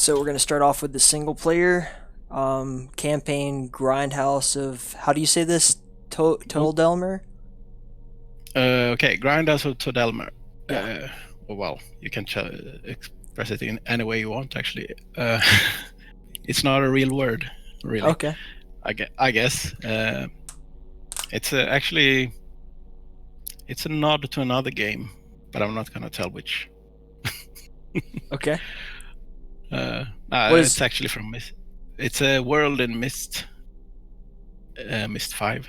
So we're going to start off with the single player campaign grindhouse of, how do you say this? Todelmer? Okay, grindhouse of Todelmer. Yeah. Well, you can express it in any way you want, actually. It's not a real word, really. Okay. I guess. It's actually... It's a nod to another game, but I'm not gonna tell which. Okay. It's actually from Mist. It's a world in Mist. Mist 5.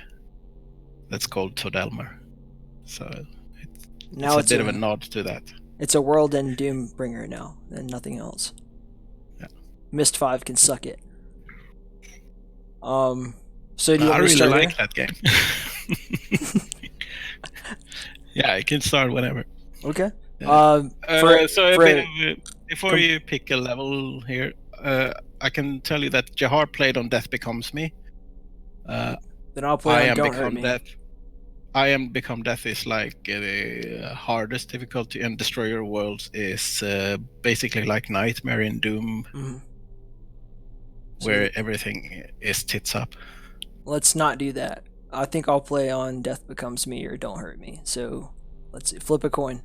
That's called Todelmer. So it's a bit of a nod to that. It's a world in Doombringer now, and nothing else. Yeah. Mist 5 can suck it. So do you I want me to really start like that game. Yeah, I can start whenever. Okay. Before you pick a level here, I can tell you that Jahar played on Death Becomes Me. Then I'll play on Don't Hurt Me. I Am Become Death is like the hardest difficulty, and Destroyer Worlds is basically like Nightmare in Doom, where everything is tits up. Let's not do that. I think I'll play on Death Becomes Me or Don't Hurt Me. So let's see. Flip a coin.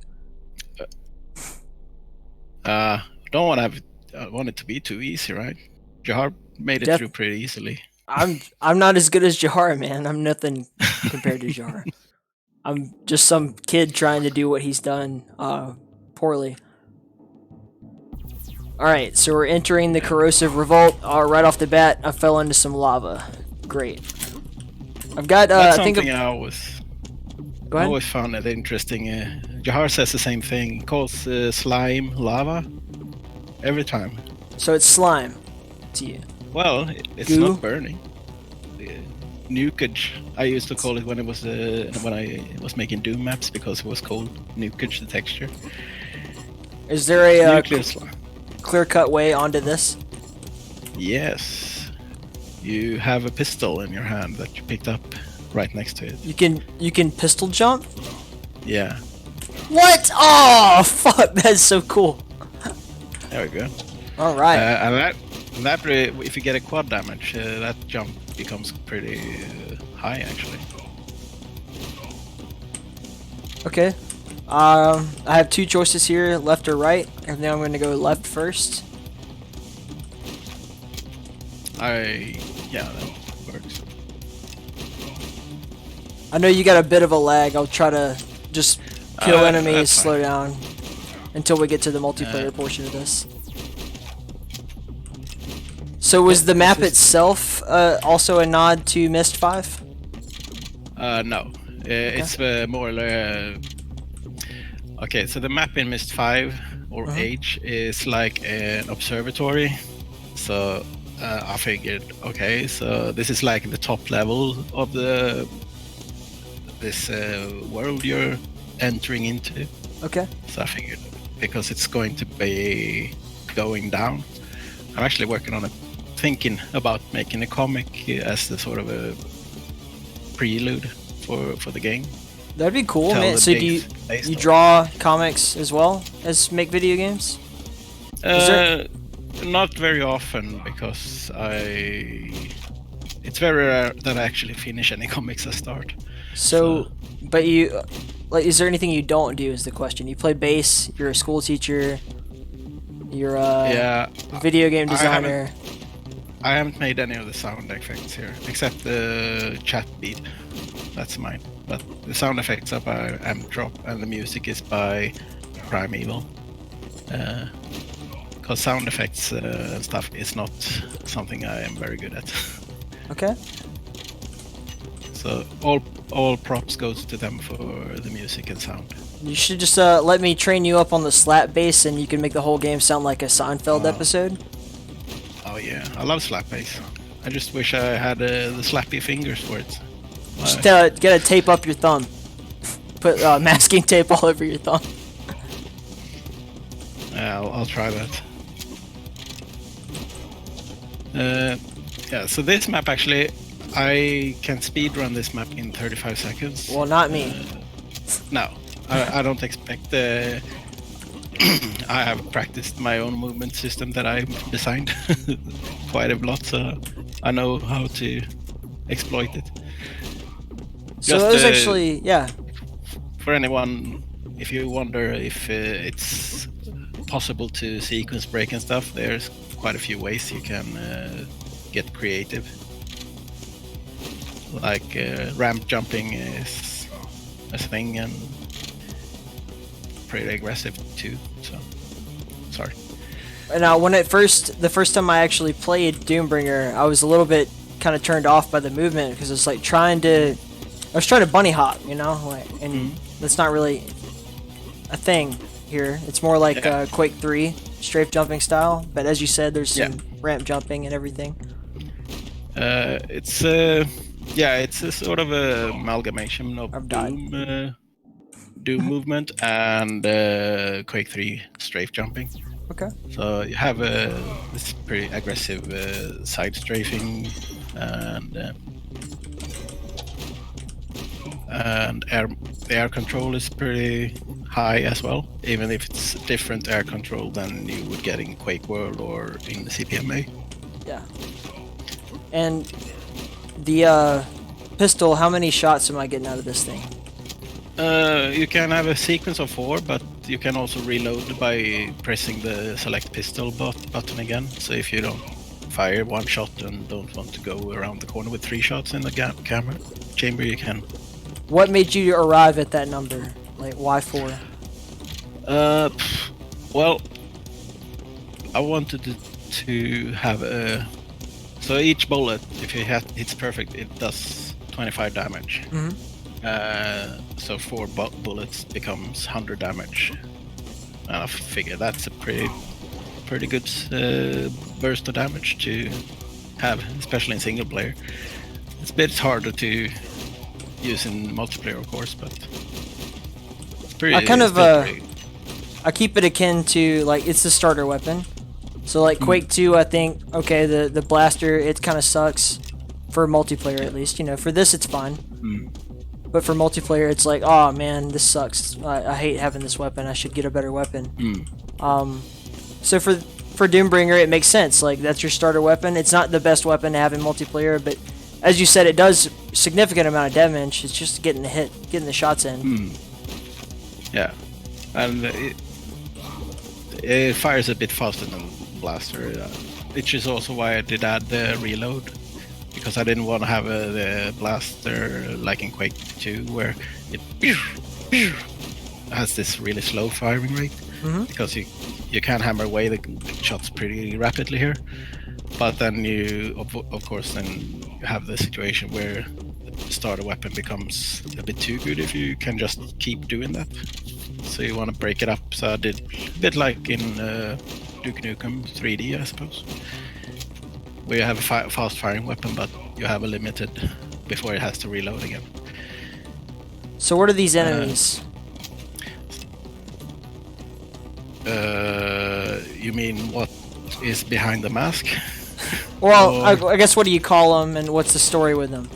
I want it to be too easy, right? Jahar made it through pretty easily. I'm not as good as Jahar, man. I'm nothing compared to Jahar. I'm just some kid trying to do what he's done poorly. Alright, so we're entering the Corrosive Revolt. Right off the bat, I fell into some lava. Great. I've got, That's I think... something I always found it interesting. Jahar says the same thing. He calls slime lava every time. So it's slime to you? Well, it's Goo? not burning. Nukage, I used to call it when it was when I was making Doom maps, because it was called nukage, the texture. Is there a clear-cut way onto this? Yes. You have a pistol in your hand that you picked up right next to it. You can pistol jump? Yeah. What? Oh, fuck! That's so cool. There we go. All right. And that if you get a quad damage, that jump becomes pretty high, actually. Okay. I have two choices here, left or right. And then I'm going to go left first. Yeah, that works. I know you got a bit of a lag. I'll try to just kill enemies, slow down until we get to the multiplayer portion of this. So was the map itself also a nod to Mist 5? No. It's more okay, so the map in Mist 5 or Age is like an observatory. So I figured, okay, so this is like the top level of this world you're entering into. Okay. So I figured, because it's going to be going down, I'm actually working on thinking about making a comic as the sort of a prelude for the game. That'd be cool, man. So do you draw comics as well as make video games? Not very often, because it's very rare that I actually finish any comics I start. So but you, like, is there anything you don't do is the question. You play bass, you're a school teacher, you're a video game designer. I haven't made any of the sound effects here, except the chat beat. That's mine. But the sound effects are by Amp-Drop, and the music is by Primeval. Because sound effects and stuff is not something I am very good at. Okay. So all props goes to them for the music and sound. You should just let me train you up on the slap bass, and you can make the whole game sound like a Seinfeld episode. Oh yeah, I love slap bass. I just wish I had the slappy fingers for it. Just gotta tape up your thumb. Put masking tape all over your thumb. Yeah, I'll try that. Yeah, so this map actually, I can speedrun this map in 35 seconds. Well, not me. No, I don't expect I have practiced my own movement system that I designed quite a lot, so I know how to exploit it. So it was actually, yeah. For anyone, if you wonder if it's possible to sequence break and stuff, there's quite a few ways you can get creative. Like ramp jumping is a thing and pretty aggressive too. So sorry. Now, when the first time I actually played Doombringer, I was a little bit kind of turned off by the movement because it's like I was trying to bunny hop, you know, like, and that's not really a thing here. It's more like Quake 3 strafe jumping style. But as you said, there's some ramp jumping and everything. It's a sort of a amalgamation of Doom movement and Quake 3 strafe jumping. Okay. So you have this pretty aggressive side strafing and the air control is pretty high as well, even if it's different air control than you would get in Quake World or in the CPMA. Yeah. And the pistol, how many shots am I getting out of this thing? You can have a sequence of 4, but you can also reload by pressing the select pistol button again. So if you don't fire 1 shot and don't want to go around the corner with 3 shots in the camera chamber, you can. What made you arrive at that number? Like, why 4? Well, I wanted to have a... So each bullet, if it hits perfect, it does 25 damage. So 4 bullets becomes 100 damage. And I figure that's a pretty good burst of damage to have, especially in single player. It's a bit harder to use in multiplayer, of course, but it's pretty. I keep it akin to, like, it's the starter weapon. So like Quake 2, I think, okay, the blaster, it kind of sucks for multiplayer at least. You know, for this it's fine. But for multiplayer, it's like, oh man, this sucks. I hate having this weapon. I should get a better weapon. So for Doombringer, it makes sense. Like, that's your starter weapon. It's not the best weapon to have in multiplayer, but as you said, it does significant amount of damage. It's just getting the shots in. Yeah, and it fires a bit faster than blaster, which is also why I did add the reload, because I didn't want to have the blaster like in Quake 2 where it has this really slow firing rate, because you can hammer away the shots pretty rapidly here, but then you of course then have the situation where the starter weapon becomes a bit too good if you can just keep doing that. So you want to break it up. So I did a bit like in Duke Nukem 3D, I suppose, where you have a fast firing weapon, but you have a limited before it has to reload again. So what are these enemies? You mean what is behind the mask? Well, I guess what do you call them, and what's the story with them?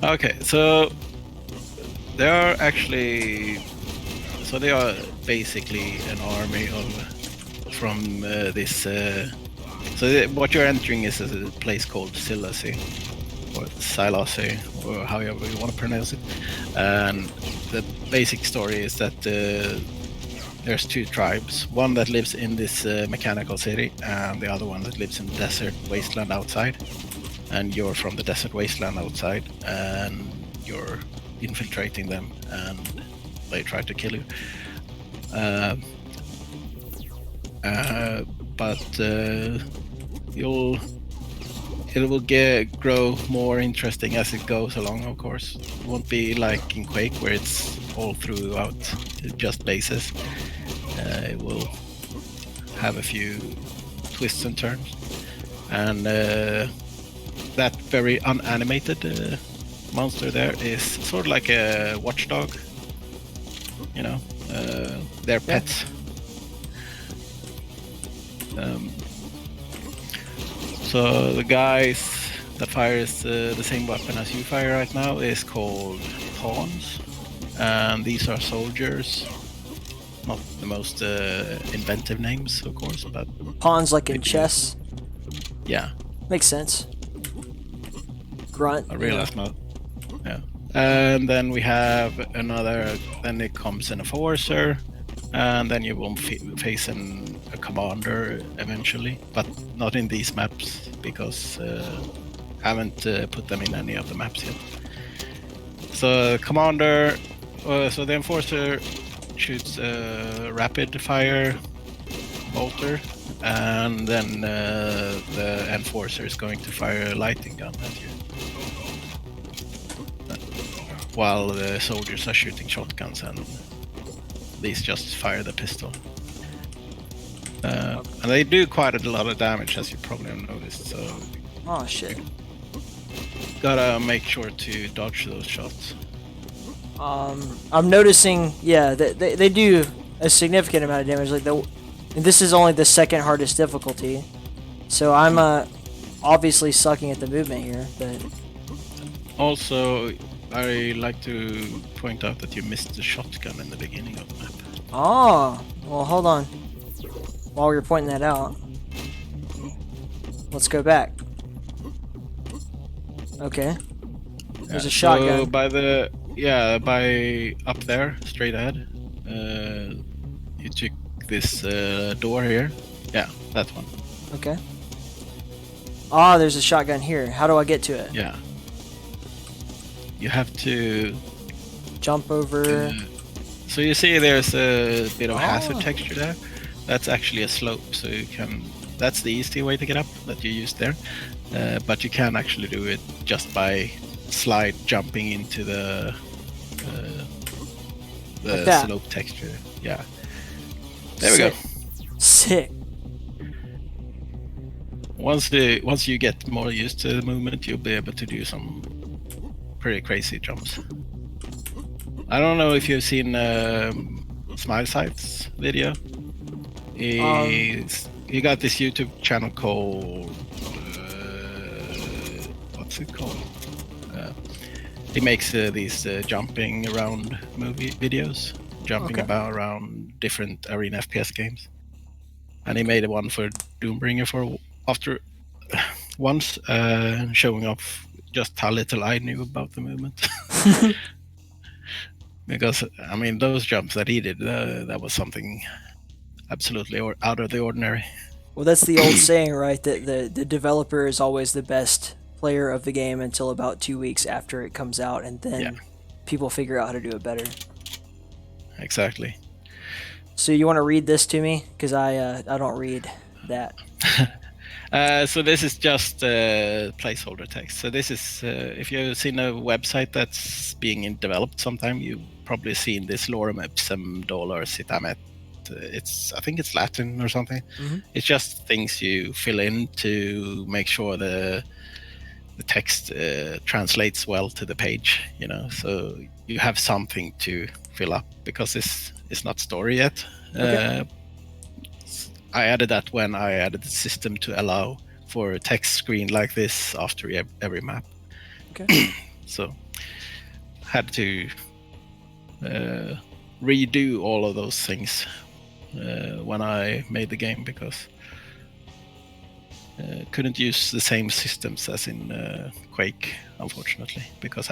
Okay, so they are actually... So they are basically an army from this... So what you're entering is a place called Silasy, or Silasy, or however you want to pronounce it. And the basic story is that there's 2 tribes. One that lives in this mechanical city, and the other one that lives in the desert wasteland outside. And you're from the desert wasteland outside, and you're infiltrating them, and they try to kill you. But it will grow more interesting as it goes along, of course. It won't be like in Quake where it's all throughout just bases. It will have a few twists and turns, and that very unanimated monster there is sort of like a watchdog, you know, they're pets. So the guys that fires the same weapon as you fire right now is called pawns, and these are soldiers not the most inventive names, of course, but Pawns like in chess. yeah. Makes sense. Grunt. I realize not. Yeah. And then we have another. Then it comes an enforcer, and then you will face a commander eventually, but not in these maps because I haven't put them in any of the maps yet. So commander. So the enforcer shoots a rapid fire bolter, and then the enforcer is going to fire a lighting gun at you, while the soldiers are shooting shotguns, and these just fire the pistol. And they do quite a lot of damage, as you probably have noticed. So Oh shit. gotta make sure to dodge those shots. I'm noticing, yeah, they do a significant amount of damage. Like and this is only the second hardest difficulty, so I'm obviously sucking at the movement here. But Also, I like to point out that you missed the shotgun in the beginning of the map. oh, well, hold on. While you're pointing that out, let's go back. Okay. There's a shotgun. So by up there, straight ahead, you took this door here. Yeah, that one. Okay. Ah, there's a shotgun here. How do I get to it? Yeah. You have to Jump over. So you see, there's a bit of hazard Oh. texture there. That's actually a slope, so you can. That's the easy way to get up that you use there. But you can actually do it just by slide jumping into the Like that. slope texture. Yeah. There we go. Sick. Once you get more used to the movement, you'll be able to do some pretty crazy jumps. I don't know if you've seen Smile Sight's video. He got this YouTube channel called what's it called? He makes these jumping around movie videos, jumping Okay. about around different arena FPS games, and he made one for Doombringer once showing off just how little I knew about the movement. Because I mean, those jumps that he did, that was something absolutely out of the ordinary. Well, that's the old saying, right? That the developer is always the best player of the game until about 2 weeks after it comes out, and then Yeah. people figure out how to do it better. Exactly. So you want to read this to me? Because I don't read that. So this is just placeholder text. So this is, if you've seen a website that's being developed sometime, you've probably seen this lorem ipsum dolor citamet. I think it's Latin or something. Mhm. It's just things you fill in to make sure the text translates well to the page, you know. So you have something to fill up, because this is not story yet. Okay. I added that when I added the system to allow for a text screen like this after every map. Okay. So had to redo all of those things when I made the game, because couldn't use the same systems as in Quake, unfortunately, because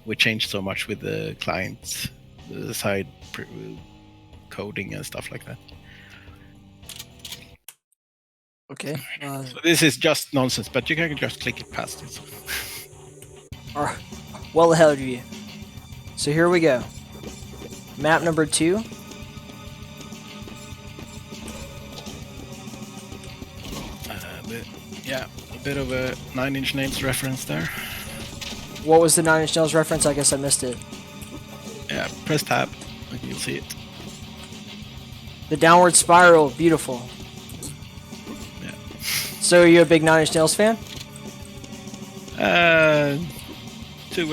we changed so much with the client side coding and stuff like that. Okay. So this is just nonsense, but you can just click it past it. Well ahead of you. So here we go. Map number 2. A bit of a Nine Inch Nails reference there. What was the 9 Inch Nails reference? I guess I missed it. Yeah, press tab and you'll see it. The downward spiral, beautiful. Yeah. So are you a big 9 Inch Nails fan? To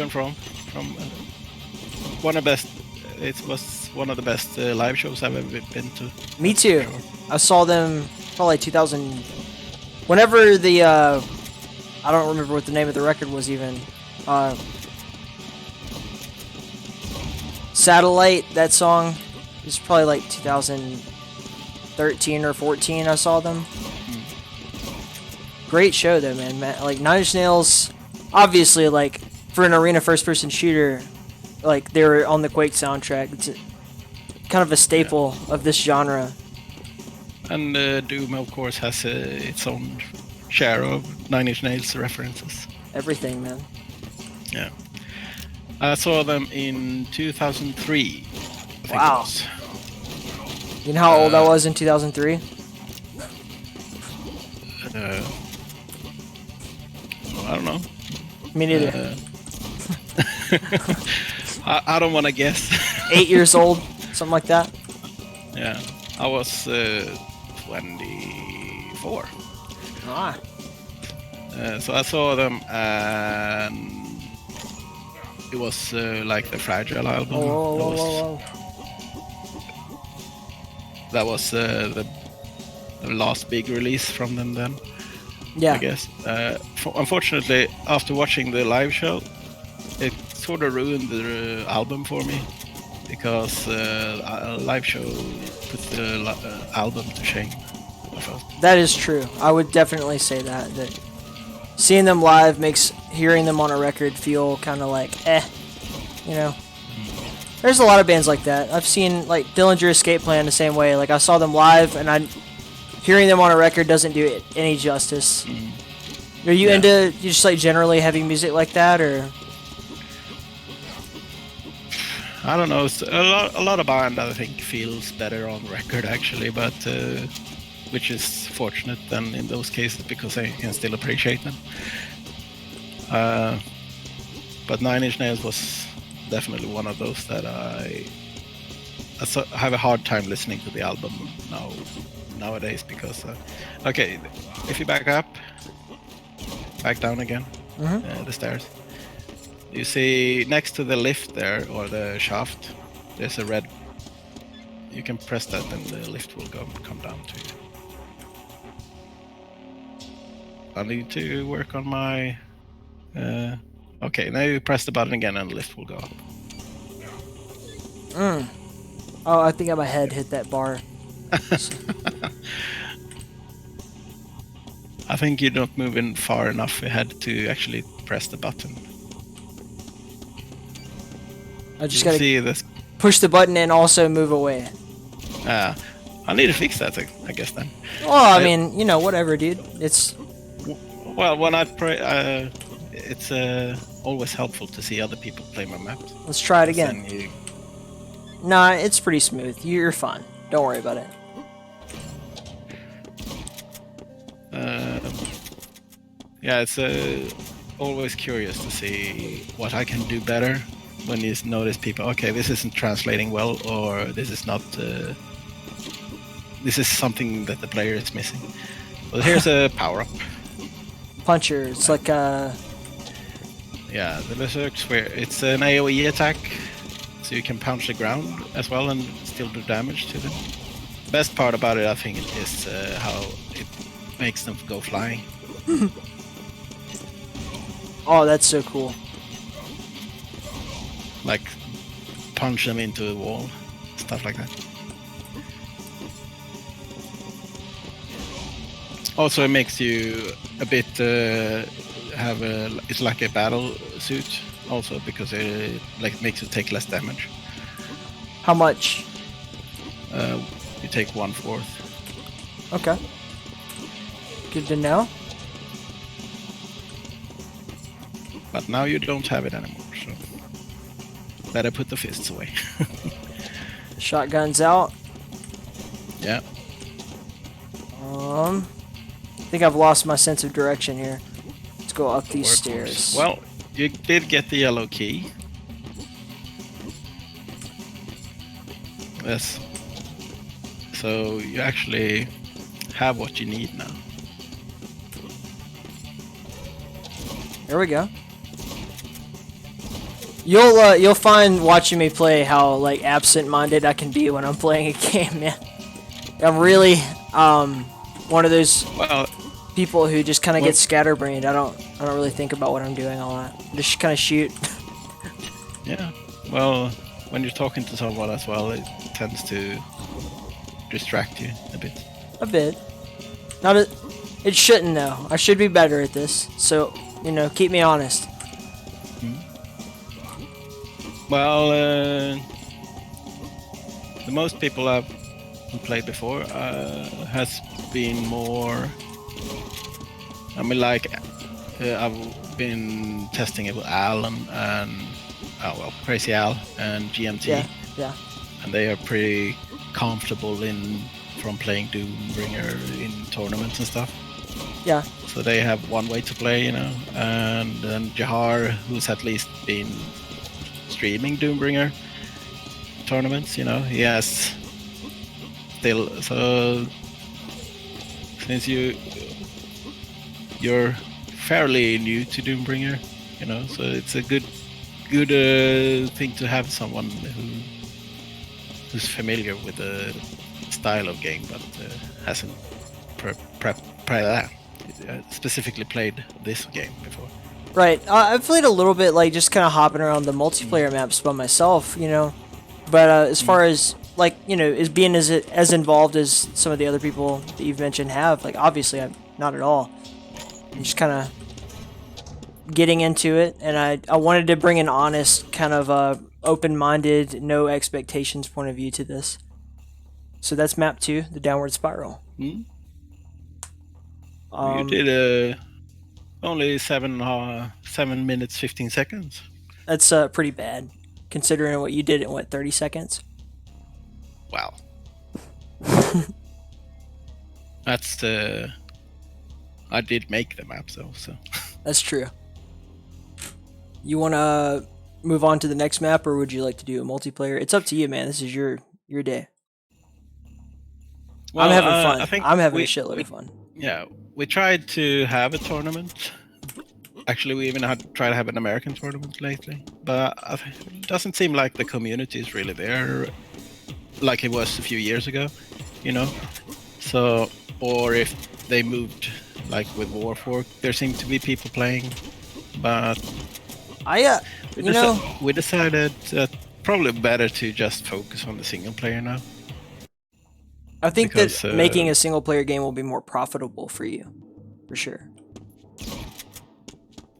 and from one of the best. It was one of the best live shows I've ever been to. Me too. I saw them probably 2000. Whenever the I don't remember what the name of the record was even. Satellite, that song It's probably like 2013 or 14 I saw them. Great show though, man. Like Nine Inch Nails, obviously, like for an arena first-person shooter, like they were on the Quake soundtrack. It's kind of a staple of this genre. And Doom, of course, has its own share of Nine Inch Nails references. Everything, man. Yeah. I saw them in 2003. Wow. You know how old I was in 2003? I don't know. Me neither. I don't want to guess. 8 years old, something like that. Yeah, I was 24. Ah. So I saw them, and it was like the Fragile album. Whoa. That was the last big release from them then. Yeah. I guess. Unfortunately, after watching the live show, it sort of ruined the album for me, because a live show put the album to shame. I felt. That is true. I would definitely say that seeing them live makes hearing them on a record feel kind of like you know. There's a lot of bands like that. I've seen like Dillinger Escape Plan the same way. Like I saw them live, and hearing them on a record doesn't do it any justice. Are you into just like generally heavy music like that, or? I don't know. It's a lot of band I think feels better on record actually, but which is fortunate then in those cases, because I can still appreciate them. But Nine Inch Nails was definitely one of those that I have a hard time listening to the album nowadays, because okay, if you back down again, the stairs, you see next to the lift there, or the shaft, there's a red. You can press that and the lift will come down to you. I need to work on my okay, now you press the button again and the lift will go up. Oh, I think my head hit that bar. I think you're not moving far enough ahead to actually press the button. I just gotta see this. Push the button and also move away. I need to fix that, I guess then. Well, I mean, you know, whatever, dude. It's well, when I pray, it's always helpful to see other people play my maps. Let's try it again. Nah, it's pretty smooth. You're fine. Don't worry about it. Yeah, it's always curious to see what I can do better when you notice people. Okay, this isn't translating well, or this is not. This is something that the player is missing. Well, here's a power up. Puncher. It's like a. Yeah, the Berserk's where it's an AoE attack, so you can punch the ground as well and still do damage to them. The best part about it, I think, is how it makes them go flying. Oh, that's so cool. Like, punch them into the wall, stuff like that. Also, it makes you a bit it's like a battle suit also, because it like makes you take less damage. How much? You take 1/4. Okay. Good to know. But now you don't have it anymore, so better put the fists away. Shotguns out. Yeah. I think I've lost my sense of direction here. Let's go up these stairs. Well, you did get the yellow key. Yes. So you actually have what you need now. There we go. You'll find watching me play how like absent-minded I can be when I'm playing a game, man. I'm really one of those people who just kind of get scatterbrained. I don't really think about what I'm doing a lot. Just kind of shoot. Yeah. Well, when you're talking to someone as well, it tends to distract you a bit. A bit. Not a. It shouldn't though. I should be better at this. So keep me honest. Well, the most people I've played before has been more. I mean, like I've been testing it with Al and Crazy Al and GMT. Yeah. And they are pretty comfortable from playing Doombringer in tournaments and stuff. Yeah. So they have one way to play, and then Jahar, who's at least been streaming Doombringer tournaments, he has still. So since you're fairly new to Doombringer, so it's a good thing to have someone who's familiar with the style of game, but hasn't specifically played this game before. Right. I've played a little bit, like just kind of hopping around the multiplayer maps by myself, But as far as as being as involved as some of the other people that you've mentioned have, like obviously I'm not at all. I'm just kind of getting into it, and I wanted to bring an honest kind of open-minded, no expectations point of view to this. So that's map 2, the downward spiral. You did only 7 minutes 15 seconds. That's pretty bad, considering what you did in 30 seconds. Wow. That's I did make the map though, so. That's true. You want to move on to the next map, or would you like to do a multiplayer? It's up to you, man. This is your day. Well, I'm having fun. I'm having a shitload of fun. Yeah, we tried to have a tournament. Actually, we even tried to have an American tournament lately, but it doesn't seem like the community is really there, like it was a few years ago, So, or if they moved, like with Warfork, there seem to be people playing, but we decided that probably better to just focus on the single player now. I think that making a single player game will be more profitable for you, for sure.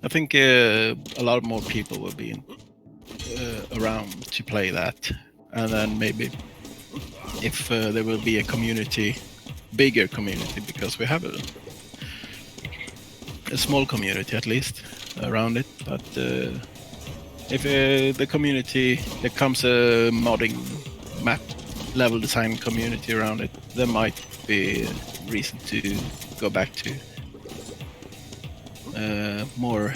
I think a lot more people will be around to play that, and then maybe if there will be a bigger community, because we have a small community at least around it, but if the community, there comes a modding map level design community around it, there might be a reason to go back to more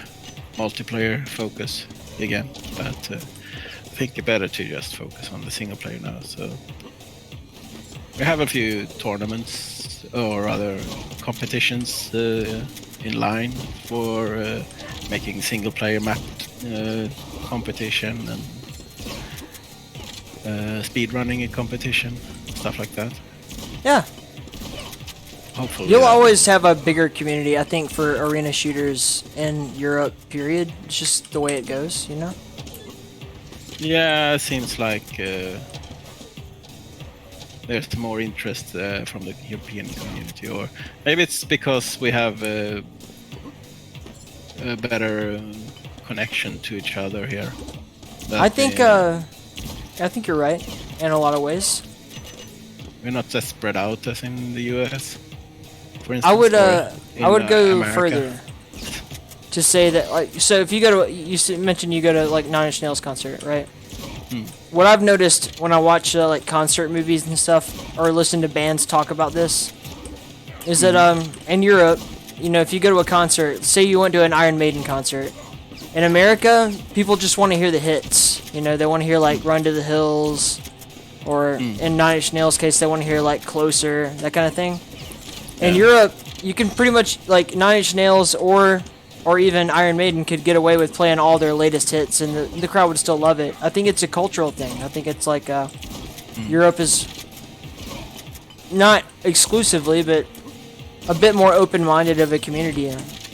multiplayer focus again, but I think it's better to just focus on the single player now. So we have a few tournaments or other competitions in line for making single player map competition and speed running a competition, stuff like that. Yeah. Hopefully. You'll always have a bigger community, I think, for arena shooters in Europe, period. It's just the way it goes, Yeah, it seems like there's more interest from the European community, or maybe it's because we have a better connection to each other here. I think you're right in a lot of ways. We're not as spread out as in the US. For instance, I would go America. further to say that, so if you go to, you mentioned you go to Nine Inch Nails concert, right? What I've noticed when I watch concert movies and stuff, or listen to bands talk about this, is that in Europe, if you go to a concert, say you went to an Iron Maiden concert, in America, people just want to hear the hits. They want to hear Run to the Hills, or in Nine Inch Nails' case, they want to hear Closer, that kind of thing. In Europe, you can pretty much Nine Inch Nails or even Iron Maiden could get away with playing all their latest hits, and the crowd would still love it. I think it's a cultural thing. I think it's Europe is not exclusively, but a bit more open-minded of a community,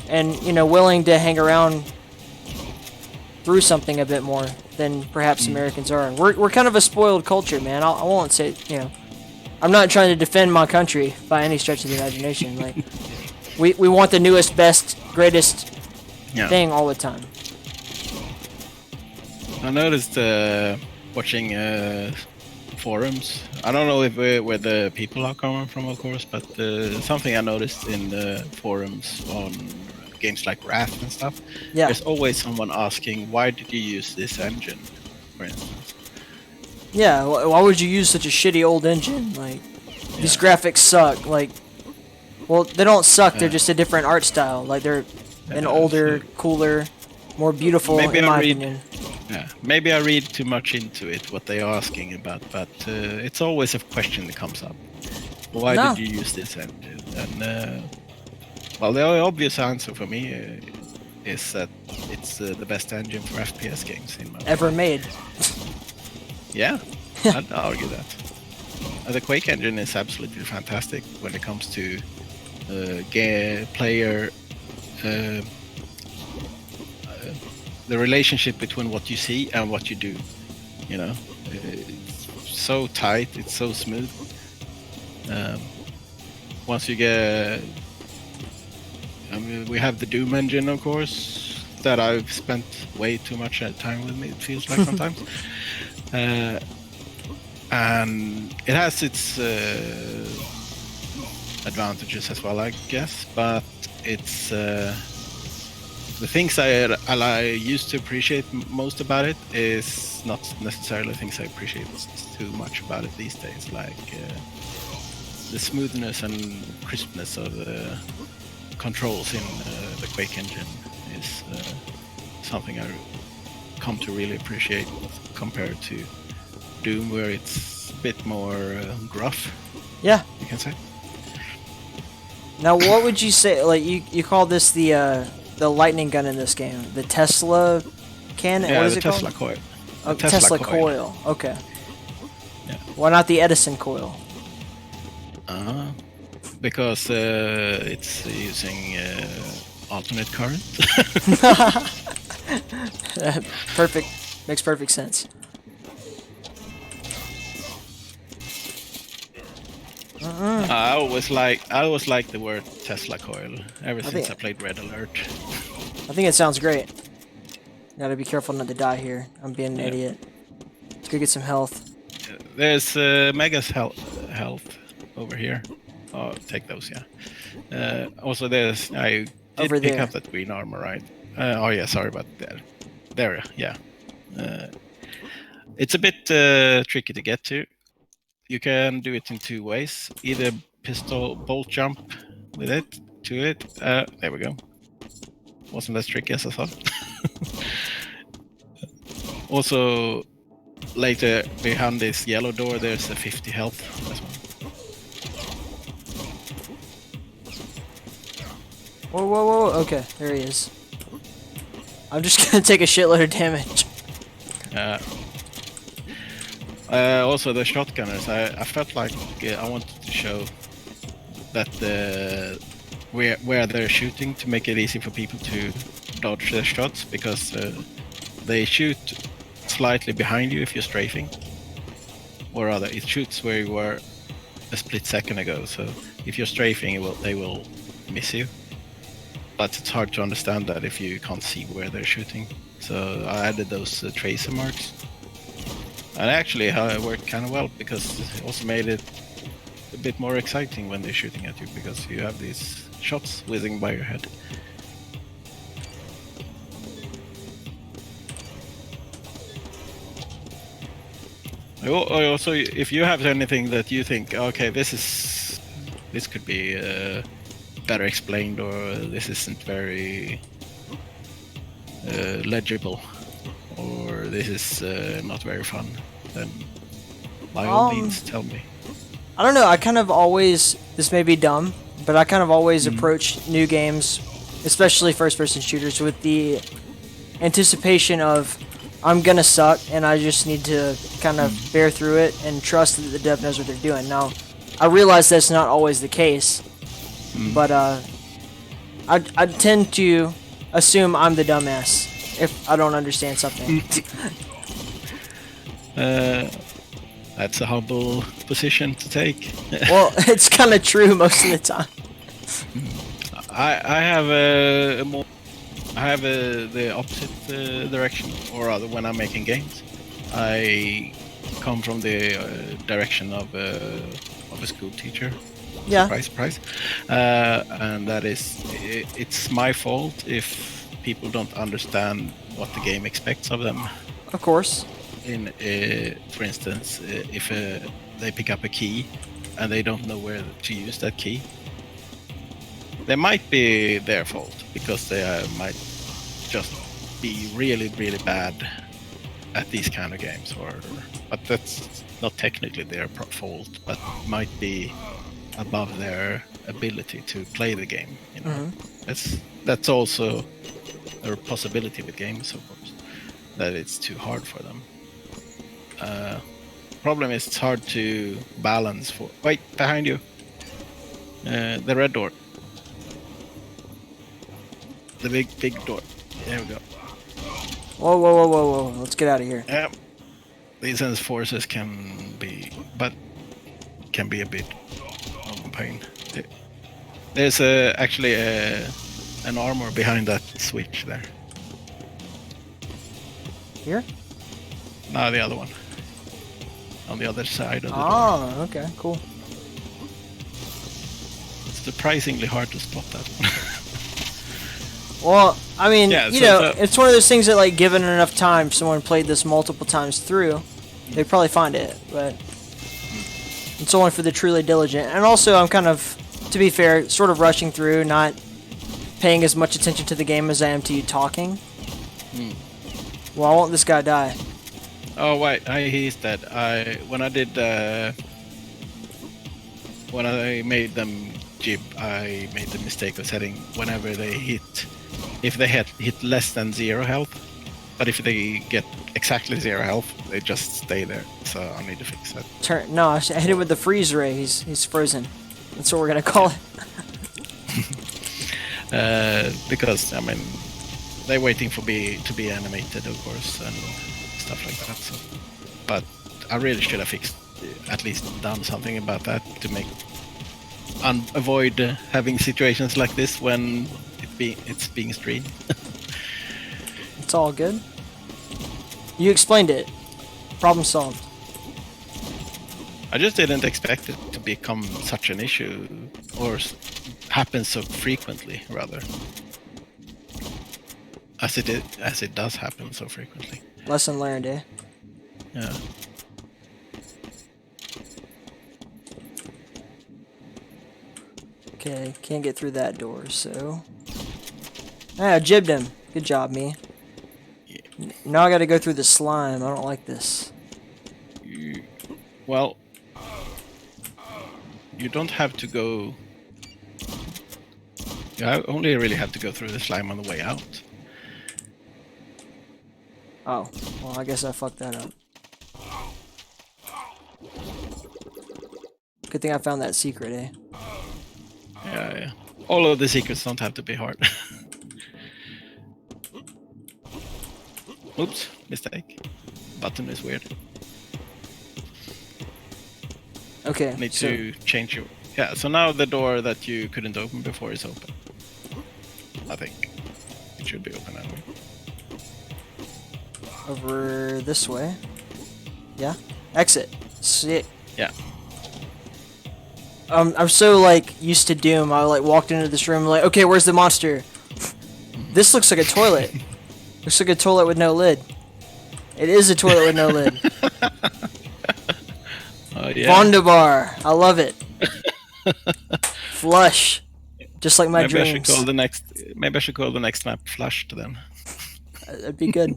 and willing to hang around through something a bit more than perhaps Americans are. We're kind of a spoiled culture, man. I won't say, you know, I'm not trying to defend my country by any stretch of the imagination. Like, we want the newest, best, greatest thing all the time. I noticed watching forums. I don't know if where the people are coming from, of course, but something I noticed in the forums on games like Wrath and stuff. Yeah. There's always someone asking, "Why did you use this engine?" For instance. Yeah. Why would you use such a shitty old engine? Like, these graphics suck. Like, well, they don't suck. They're just a different art style. Like, they're an older, cooler, more beautiful, in my opinion. Yeah, maybe I read too much into it, what they're asking about, but it's always a question that comes up. Why did you use this engine? And, well, the obvious answer for me is that it's the best engine for FPS games in my ever made. Yeah, I'd argue that. The Quake engine is absolutely fantastic when it comes to player... the relationship between what you see and what you do, you know, it's so tight, it's so smooth. Once you get, I mean, we have the Doom engine, of course, that I've spent way too much time with me, it feels like sometimes. And it has its advantages as well, I guess, but it's the things I used to appreciate most about it is not necessarily things I appreciate too much about it these days, like the smoothness and crispness of the controls in the Quake engine is something I come to really appreciate compared to Doom, where it's a bit more gruff. Yeah, you can say. Now, what would you say? Like, you call this the lightning gun in this game, the Tesla cannon? Yeah, what is the it Tesla called? coil. Oh, Tesla coil. Okay. Yeah. Why not the Edison coil? Because it's using alternate current. Perfect. Makes perfect sense. I always like the word Tesla coil ever since I played Red Alert. I think it sounds great. Gotta be careful not to die here. I'm being an idiot. Let's go get some health. There's Mega's health over here. Oh, take those, yeah. Also, there's I did pick up that green armor, right? Oh yeah, sorry about that. There, yeah. It's a bit tricky to get to. You can do it in two ways. Either pistol bolt jump with it to it. There we go. Wasn't as tricky as I thought. Also, later behind this yellow door, there's a 50 health as well. Whoa, whoa, whoa. Okay, there he is. I'm just gonna take a shitload of damage. Also, the shotgunners, I felt like I wanted to show that where they're shooting to make it easy for people to dodge their shots, because they shoot slightly behind you if you're strafing, or rather, it shoots where you were a split second ago. So if you're strafing, they will miss you. But it's hard to understand that if you can't see where they're shooting. So I added those tracer marks. And actually it worked kind of well, because it also made it a bit more exciting when they're shooting at you, because you have these shots whizzing by your head. Also, if you have anything that you think, okay, this could be better explained, or this isn't very legible, or this is not very fun, then by all means tell me. I don't know, I kind of always, this may be dumb, but I kind of always approach new games, especially first-person shooters, with the anticipation of I'm gonna suck and I just need to kind of bear through it and trust that the dev knows what they're doing. Now, I realize that's not always the case, but I tend to assume I'm the dumbass if I don't understand something. That's a humble position to take. Well, it's kind of true most of the time. I have the opposite direction, or rather, when I'm making games, I come from the direction of a school teacher. Yeah. Surprise. And that is, it's my fault if people don't understand what the game expects of them. Of course. For instance, if they pick up a key and they don't know where to use that key, they might be their fault because they might just be really, really bad at these kind of games, but that's not technically their fault, but might be above their ability to play the game. You know, that's also a possibility with games, of course, that it's too hard for them. Problem is, it's hard to balance for. Wait, behind you, the red door, the big door. There we go. Whoa! Let's get out of here. Yeah, these forces can be a bit of a pain. There's actually an armor behind that switch there. Here? No, the other one. On the other side of the door. Oh, okay, cool. It's surprisingly hard to spot that. Well, I mean, Yeah, you so know, it's one of those things that, like, given enough time, if someone played this multiple times through, they'd probably find it, but it's only for the truly diligent. And also, I'm kind of, to be fair, sort of rushing through, not paying as much attention to the game as I am to you talking. Well, I won't this guy die. Oh wait, he's dead. When I made them jib, I made the mistake of setting whenever they hit, if they hit less than 0 health, but if they get exactly 0 health, they just stay there. So I need to fix that. No, I hit it with the freeze ray. He's frozen. That's what we're gonna call it. Because I mean, they're waiting for to be animated, of course, and stuff like that. So, but I really should have at least done something about that to avoid having situations like this when it's being streamed. It's all good. You explained it. Problem solved. I just didn't expect it to become such an issue, or happen so frequently, rather. As it does happen so frequently. Lesson learned, eh? Yeah. Okay, can't get through that door, so... Ah, I jibbed him. Good job, me. Yeah. Now I gotta go through the slime. I don't like this. Well, you don't have to go... You only really have to go through the slime on the way out. Oh, well, I guess I fucked that up. Good thing I found that secret, eh? Yeah. All of the secrets don't have to be hard. Oops, mistake. Button is weird. Okay. Need to change your... Yeah, so now the door that you couldn't open before is open. I think. It should be open anyway. Over this way. Yeah. Exit. Sick. Yeah. I'm so, like, used to Doom. I, like, walked into this room like, okay, where's the monster? This looks like a toilet. Looks like a toilet with no lid. It is a toilet with no lid. Yeah. Vondabar. I love it. Flush. Just like my dreams. Maybe I should call the next map Flushed then. That'd be good.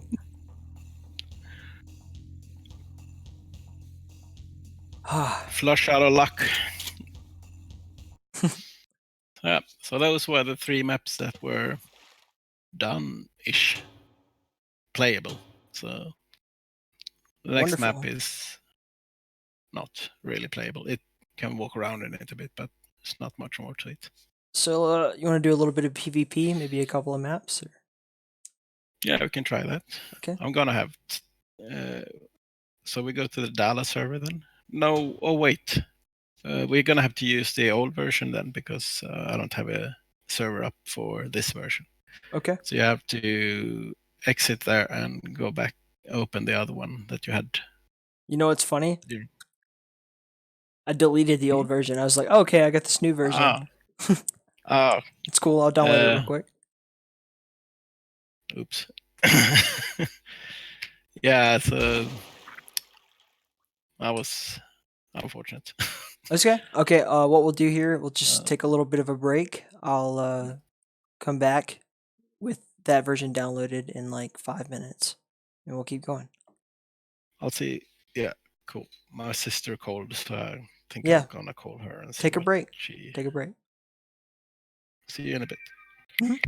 Flush out of luck. Yeah, so those were the 3 maps that were done-ish, playable. So the next map is not really playable. It can walk around in it a bit, but there's not much more to it. So you want to do a little bit of PvP, maybe a couple of maps? Or? Yeah, we can try that. Okay. I'm gonna have So we go to the Dallas server then? No, oh wait. We're gonna have to use the old version then because I don't have a server up for this version. Okay. So you have to exit there and go back, open the other one that you had. You know what's funny? Yeah. I deleted the old version. I was like, okay, I got this new version. Ah, It's cool. I'll download it real quick. Oops. Yeah, so that was unfortunate. Okay. Okay. What we'll do here, we'll just take a little bit of a break. I'll come back with that version downloaded in like 5 minutes, and we'll keep going. I'll see. Yeah, cool. My sister called, so I think Yeah. I'm gonna call her and see Take a what break. she. Take a break. See you in a bit. Mhm.